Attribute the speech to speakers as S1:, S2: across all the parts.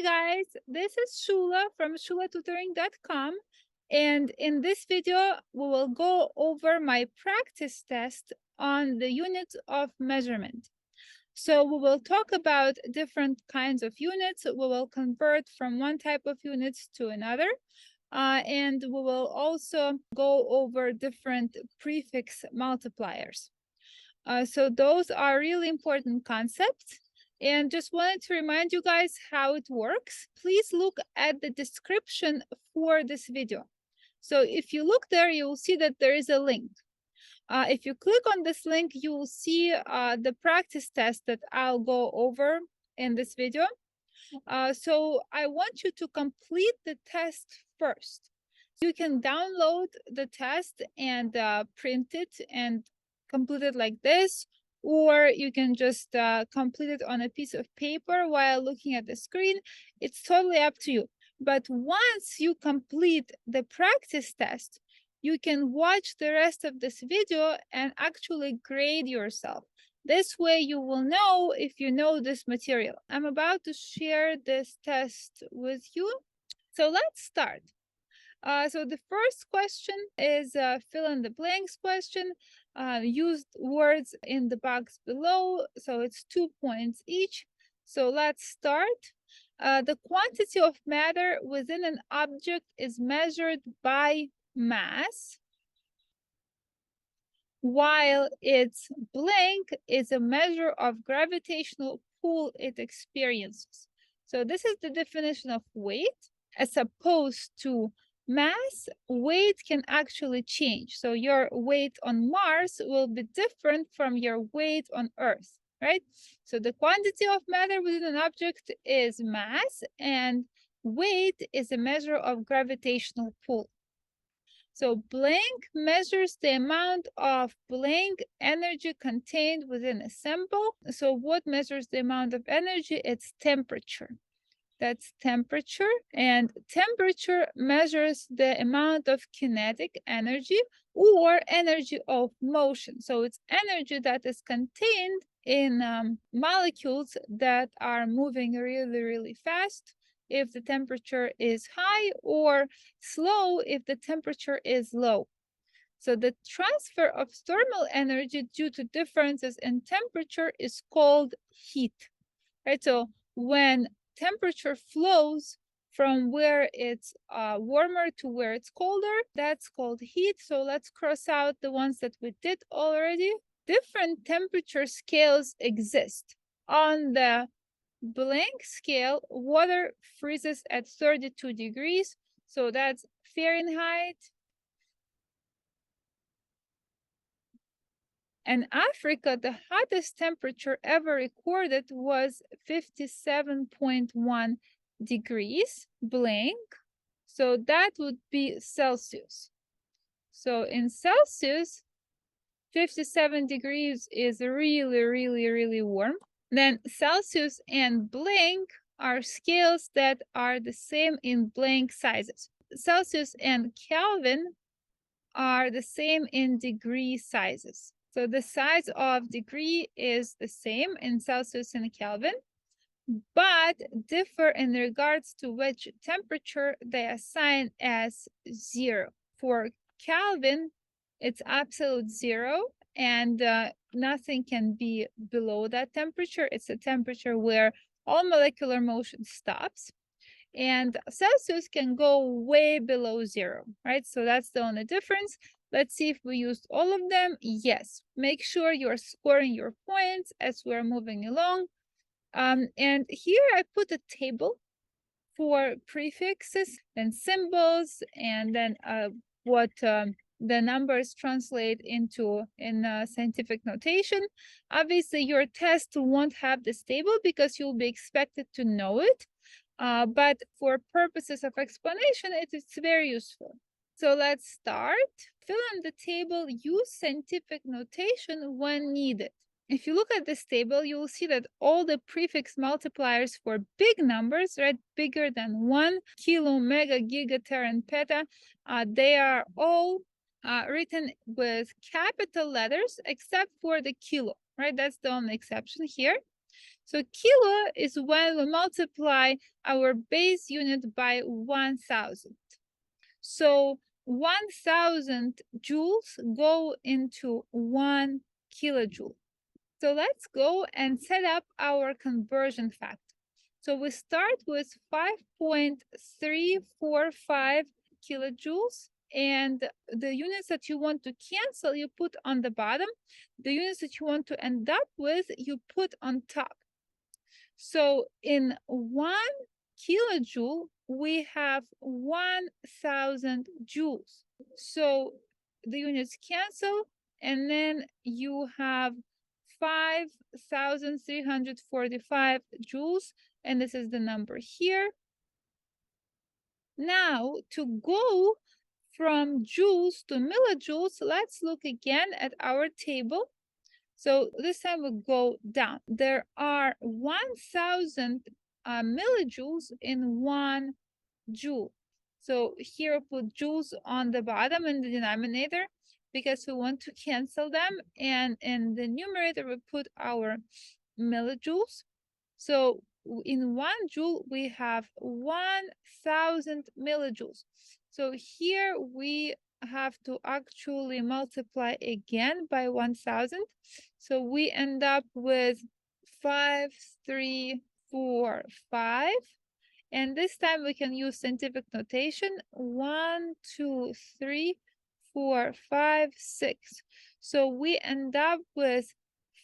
S1: Hi guys, this is Shula from shulatutoring.com, and in this video we will go over my practice test on the unit of measurement. So we will talk about different kinds of units. We will convert from one type of units to another, and we will also go over different prefix multipliers. So those are really important concepts. And just wanted to remind you guys how it works. Please look at the description for this video. So if you look there, you will see that there is a link. If you click on this link, you will see the practice test that I'll go over in this video. So I want you to complete the test first. You can download the test and print it and complete it like this, or you can just complete it on a piece of paper while looking at the screen. It's totally up to you. But once you complete the practice test, you can watch the rest of this video and actually grade yourself. This way you will know if you know this material. I'm about to share this test with you. So let's start. So the first question is fill in the blanks question. Use words in the box below. So it's 2 points each. So let's start. The quantity of matter within an object is measured by mass, while its blank is a measure of gravitational pull it experiences. So this is the definition of weight. As opposed to mass, weight can actually change. So your weight on Mars will be different from your weight on Earth, right? So the quantity of matter within an object is mass, and weight is a measure of gravitational pull. So blank measures the amount of blank energy contained within a sample. So what measures the amount of energy? It's temperature. That's temperature. And temperature measures the amount of kinetic energy or energy of motion. So it's energy that is contained in molecules that are moving really, really fast if the temperature is high, or slow if the temperature is low. So the transfer of thermal energy due to differences in temperature is called heat, right? So when temperature flows from where it's warmer to where it's colder, that's called heat. So let's cross out the ones that we did already. Different temperature scales exist. On the blank scale, water freezes at 32 degrees. So that's Fahrenheit. In Africa, the hottest temperature ever recorded was 57.1 degrees blank. So that would be Celsius. So in Celsius, 57 degrees is really, really, really warm. Then Celsius and blank are scales that are the same in blank sizes. Celsius and Kelvin are the same in degree sizes. So the size of degree is the same in Celsius and Kelvin, but differ in regards to which temperature they assign as 0. For Kelvin, it's absolute 0, and nothing can be below that temperature. It's a temperature where all molecular motion stops. And Celsius can go way below 0, right? So that's the only difference. Let's see if we used all of them. Yes, make sure you're scoring your points as we're moving along. And here I put a table for prefixes and symbols, and then what the numbers translate into in scientific notation. Obviously, your test won't have this table because you'll be expected to know it. But for purposes of explanation, it is very useful. So let's start. Fill in the table, use scientific notation when needed. If you look at this table, you will see that all the prefix multipliers for big numbers, right, bigger than 1, kilo, mega, giga, tera, and peta, they are all written with capital letters except for the kilo, right? That's the only exception here. So kilo is when we multiply our base unit by 1000. So 1000 joules go into 1 kilojoule. So let's go and set up our conversion factor. So we start with 5.345 kilojoules, and the units that you want to cancel, you put on the bottom. The units that you want to end up with, you put on top. So in 1 kilojoule, we have 1000 joules. So the units cancel, and then you have 5,345 joules, and this is the number here. Now, to go from joules to millijoules, let's look again at our table. So this time we go down. There are 1000 millijoules in 1 joule. So here we put joules on the bottom in the denominator because we want to cancel them. And in the numerator, we put our millijoules. So in 1 joule, we have 1000 millijoules. So here we have to actually multiply again by 1000. So we end up with 5345. And this time we can use scientific notation. 1, 2, 3, 4, 5, 6. So we end up with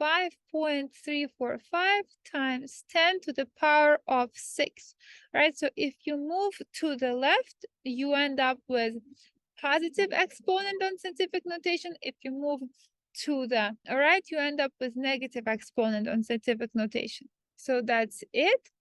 S1: 5.345 times 10 to the power of 6, right? So if you move to the left, you end up with positive exponent on scientific notation. If you move to the right, you end up with negative exponent on scientific notation. So that's it.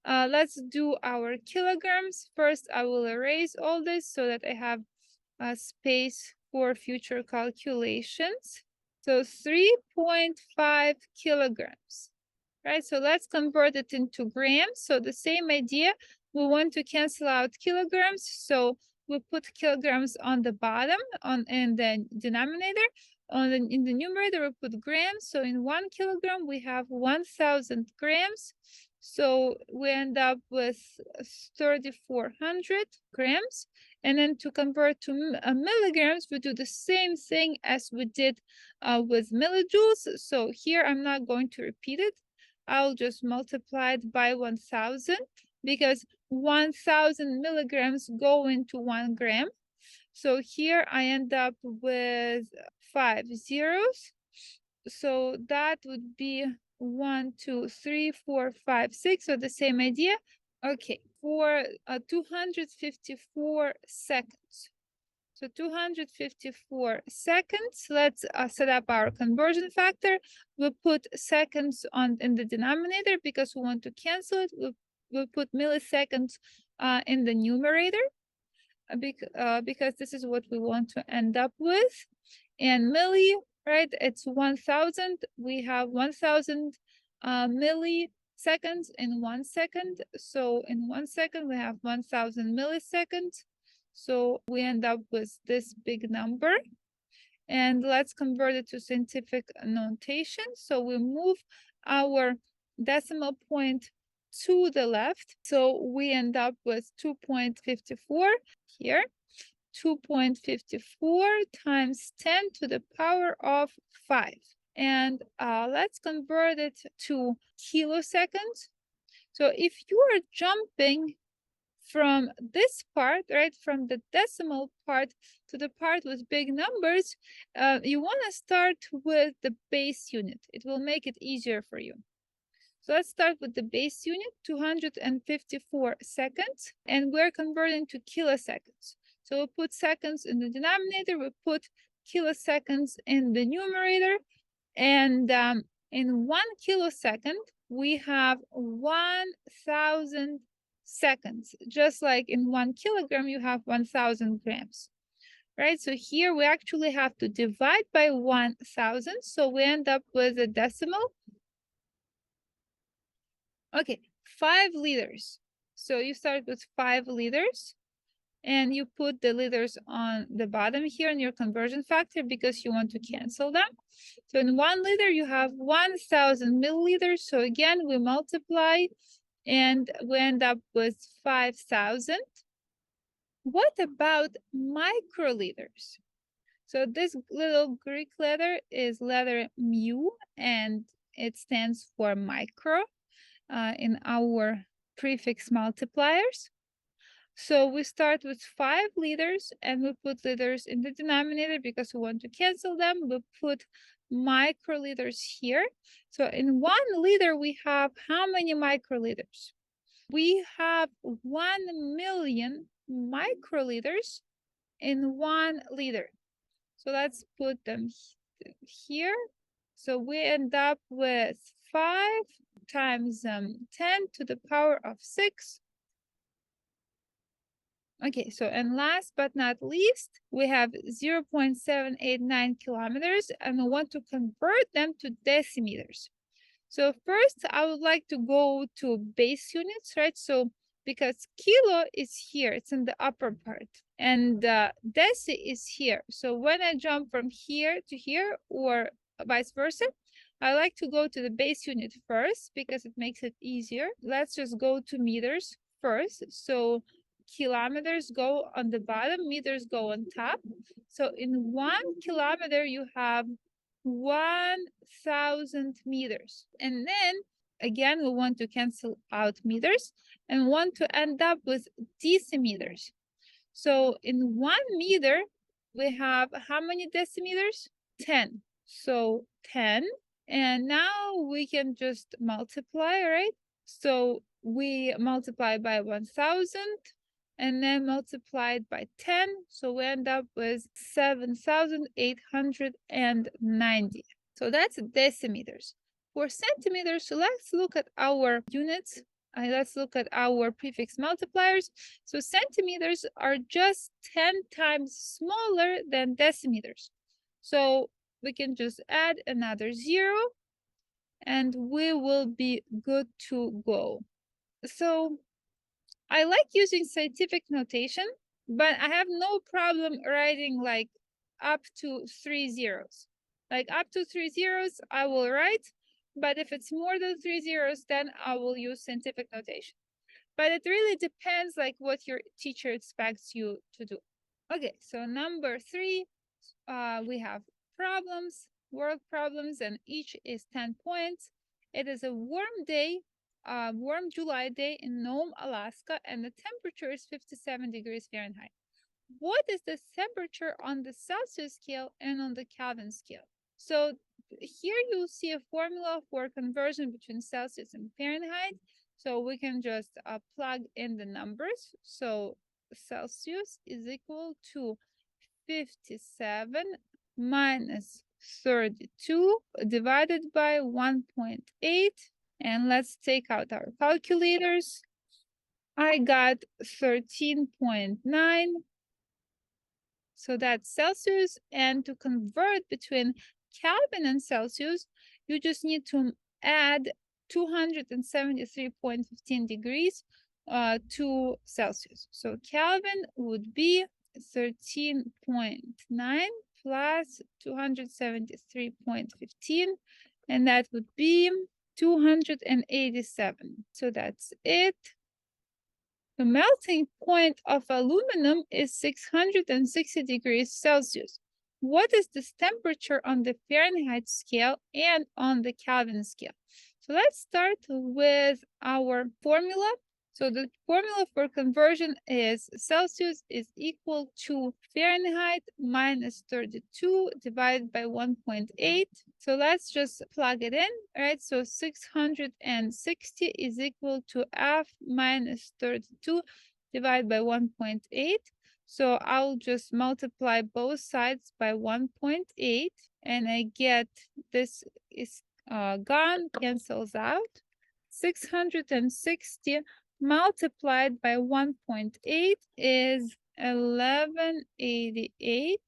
S1: Let's do our kilograms. First, I will erase all this so that I have space for future calculations. So 3.5 kilograms, right? So let's convert it into grams. So the same idea, we want to cancel out kilograms. So we put kilograms on the bottom in the denominator. In the numerator, we put grams. So in 1 kilogram, we have 1000 grams. So we end up with 3,400 grams. And then to convert to milligrams, we do the same thing as we did with millijoules. So here I'm not going to repeat it. I'll just multiply it by 1000 because 1000 milligrams go into 1 gram. So here I end up with 5 zeros. So that would be 1, 2, 3, 4, 5, 6. So the same idea. Okay, for 254 seconds. So 254 seconds. Let's set up our conversion factor. We put seconds in the denominator because we want to cancel it. We'll put milliseconds in the numerator because this is what we want to end up with. And milli, right? It's 1000. We have 1000 milliseconds in 1 second. So in 1 second, we have 1000 milliseconds. So we end up with this big number. And let's convert it to scientific notation. So we move our decimal point to the left. So we end up with 2.54 here. 2.54 times 10 to the power of 5. And let's convert it to kiloseconds. So if you are jumping from this part, right, from the decimal part to the part with big numbers, you want to start with the base unit. It will make it easier for you. So let's start with the base unit, 254 seconds, and we're converting to kiloseconds. So we put seconds in the denominator, we put kiloseconds in the numerator, and in 1 kilosecond, we have 1000 seconds. Just like in 1 kilogram, you have 1000 grams, right? So here we actually have to divide by 1000, so we end up with a decimal. Okay, 5 liters. So you start with 5 liters. and you put the liters on the bottom here in your conversion factor because you want to cancel them. So in 1 liter, you have 1,000 milliliters. So again, we multiply and we end up with 5,000. What about microliters? So this little Greek letter is letter mu, and it stands for micro in our prefix multipliers. So we start with 5 liters and we put liters in the denominator because we want to cancel them. We put microliters here. So in 1 liter, we have how many microliters? We have 1 million microliters in 1 liter. So let's put them here. So we end up with 5 times 10 to the power of 6. Okay, so and last but not least, we have 0.789 kilometers, and we want to convert them to decimeters. So first, I would like to go to base units, right? So because kilo is here, it's in the upper part, and deci is here. So when I jump from here to here or vice versa, I like to go to the base unit first because it makes it easier. Let's just go to meters first. So kilometers go on the bottom, meters go on top. So in 1 kilometer, you have 1,000 meters. And then again, we want to cancel out meters and want to end up with decimeters. So in 1 meter, we have how many decimeters? 10. So 10. And now we can just multiply, right? So we multiply by 1,000 and then multiplied by 10. So we end up with 7,890. So that's decimeters. For centimeters, so let's look at our units. Let's look at our prefix multipliers. So centimeters are just 10 times smaller than decimeters. So we can just add another 0 and we will be good to go. So I like using scientific notation, but I have no problem writing like up to 3 zeros. Like up to 3 zeros, I will write, but if it's more than 3 zeros, then I will use scientific notation. But it really depends like what your teacher expects you to do. Okay, so number 3, we have problems, world problems, and each is 10 points. It is a warm day, warm July day in Nome, Alaska, and the temperature is 57 degrees Fahrenheit. What is the temperature on the Celsius scale and on the Kelvin scale? So here you'll see a formula for conversion between Celsius and Fahrenheit. So we can just plug in the numbers. So Celsius is equal to 57 minus 32 divided by 1.8. And let's take out our calculators. I got 13.9. So that's Celsius. And to convert between Kelvin and Celsius, you just need to add 273.15 degrees to Celsius. So Kelvin would be 13.9 plus 273.15, and that would be 287. So that's it. The melting point of aluminum is 660 degrees Celsius. What is this temperature on the Fahrenheit scale and on the Kelvin scale? So let's start with our formula. So the formula for conversion is Celsius is equal to Fahrenheit minus 32 divided by 1.8. So let's just plug it in, right? So 660 is equal to F minus 32 divided by 1.8. So I'll just multiply both sides by 1.8 and I get this is gone, cancels out. 660 multiplied by 1.8 is 1188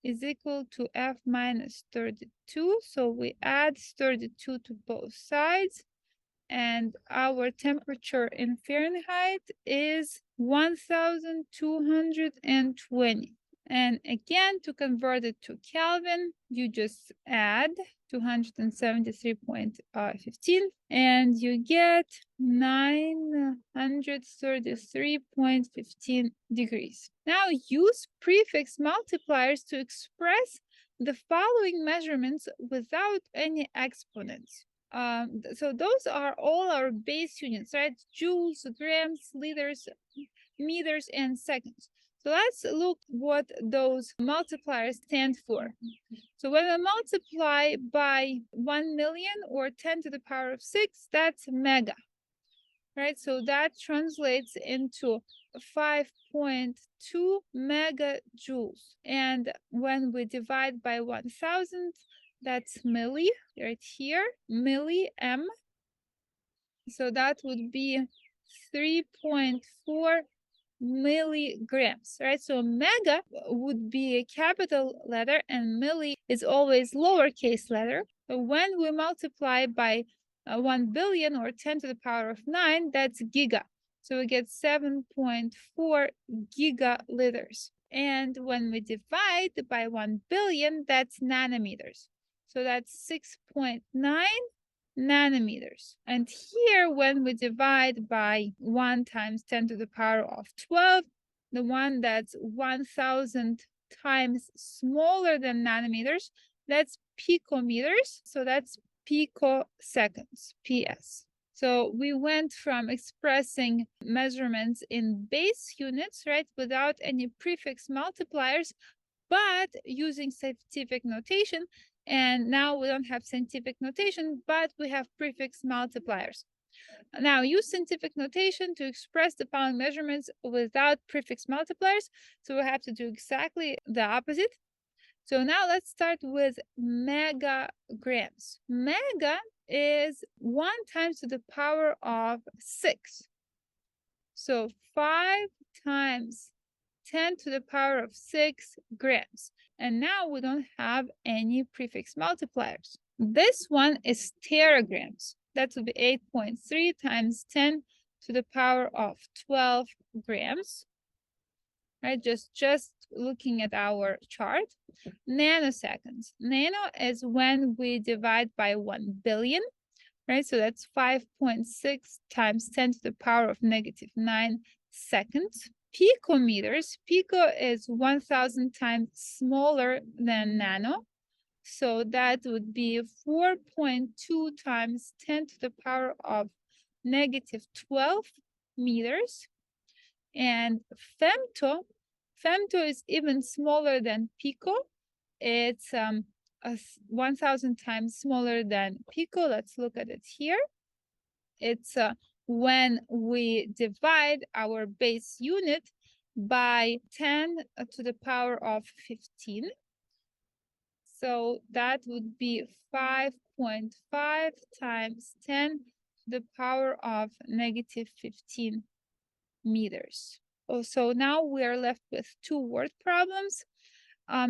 S1: is equal to F minus 32. So we add 32 to both sides and our temperature in Fahrenheit is 1220. And again, to convert it to Kelvin, you just add 273.15 and you get 933.15 degrees. Now use prefix multipliers to express the following measurements without any exponents. So those are all our base units, right? Joules, grams, liters, meters, and seconds. So let's look what those multipliers stand for. So when we multiply by 1 million or 10 to the power of 6, that's mega, right? So that translates into 5.2 megajoules. And when we divide by 1,000, that's milli, right here, milli m. So that would be 3.4 milligrams, right? So mega would be a capital letter and milli is always lowercase letter. So when we multiply by 1 billion or 10 to the power of 9, that's giga. So we get 7.4 gigaliters. And when we divide by 1 billion, that's nanometers. So that's 6.9 nanometers. And here, when we divide by 1 times 10 to the power of 12, the one that's 1,000 times smaller than nanometers, that's picometers. So that's picoseconds, PS. So we went from expressing measurements in base units, right, without any prefix multipliers, but using scientific notation. And now we don't have scientific notation, but we have prefix multipliers. Now use scientific notation to express the following measurements without prefix multipliers. So we have to do exactly the opposite. So now let's start with megagrams. Mega is 1 times to the power of 6. So 5 times 10 to the power of 6 grams. And now we don't have any prefix multipliers. This one is teragrams. That would be 8.3 times 10 to the power of 12 grams. Right, just looking at our chart. Nanoseconds. Nano is when we divide by 1 billion, right? So that's 5.6 times 10 to the power of -9 seconds. Picometers. Pico is 1,000 times smaller than nano. So that would be 4.2 times 10 to the power of -12 meters. And femto is even smaller than pico. It's 1,000 times smaller than pico. Let's look at it here. It's when we divide our base unit by 10 to the power of 15. So that would be 5.5 times 10 to the power of -15 meters. Oh, so now we are left with 2 word problems.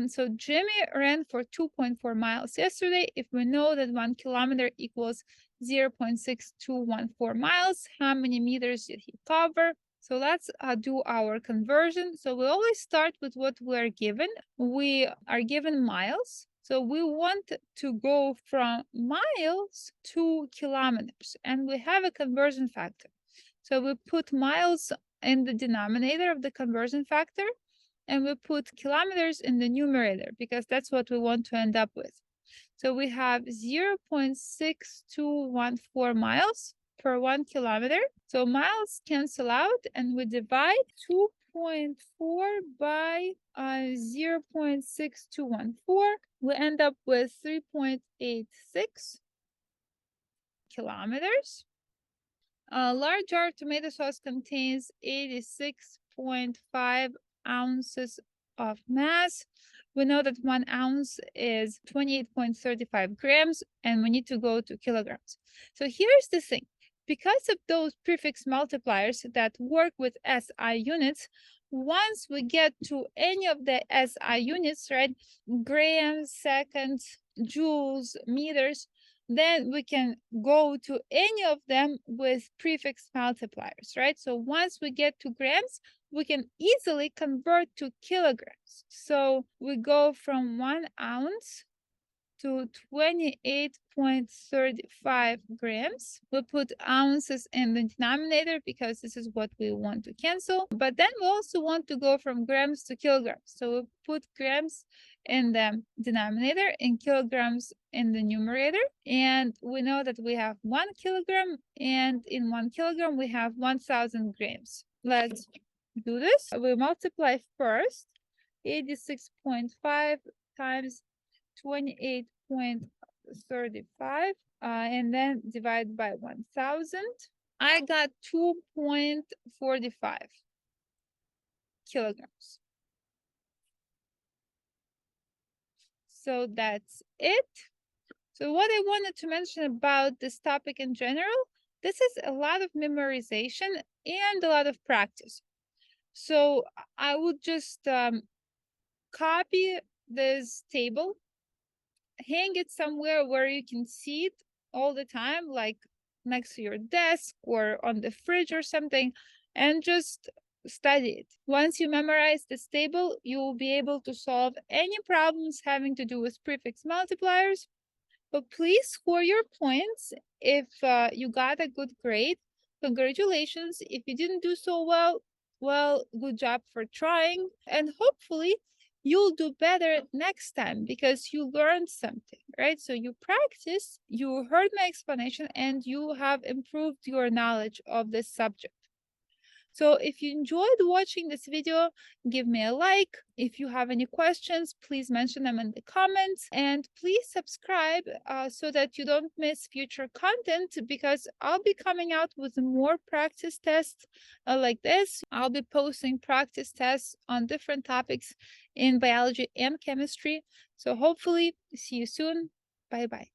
S1: So Jimmy ran for 2.4 miles yesterday. If we know that 1 kilometer equals 0.6214 miles, how many meters did he cover? So let's do our conversion. So we always start with what we're given. We are given miles. So we want to go from miles to kilometers, and we have a conversion factor. So we put miles in the denominator of the conversion factor, and we put kilometers in the numerator because that's what we want to end up with. So we have 0.6214 miles per 1 kilometer. So miles cancel out, and we divide 2.4 by 0.6214. We end up with 3.86 kilometers. A large jar of tomato sauce contains 86.5 ounces of mass. We know that 1 ounce is 28.35 grams, and we need to go to kilograms. So here's the thing. Because of those prefix multipliers that work with SI units, once we get to any of the SI units, right, grams, seconds, joules, meters, then we can go to any of them with prefix multipliers, right? So once we get to grams, we can easily convert to kilograms. So we go from 1 ounce to 28.35 grams. We put ounces in the denominator because this is what we want to cancel. But then we also want to go from grams to kilograms. So we put grams in the denominator and kilograms in the numerator. And we know that we have 1 kilogram, and in 1 kilogram we have 1,000 grams. Let's do this. We multiply first 86.5 times 28.35 and then divide by 1,000. I got 2.45 kilograms. So that's it. So what I wanted to mention about this topic in general, this is a lot of memorization and a lot of practice. So I would just copy this table, hang it somewhere where you can see it all the time, like next to your desk or on the fridge or something, and just study it. Once you memorize this table, you will be able to solve any problems having to do with prefix multipliers. But please score your points if you got a good grade. Congratulations. If you didn't do so well, good job for trying. And hopefully you'll do better next time because you learned something, right? So you practice, you heard my explanation, and you have improved your knowledge of this subject. So if you enjoyed watching this video, give me a like. If you have any questions, please mention them in the comments. And please subscribe so that you don't miss future content, because I'll be coming out with more practice tests like this. I'll be posting practice tests on different topics in biology and chemistry. So hopefully see you soon. Bye-bye.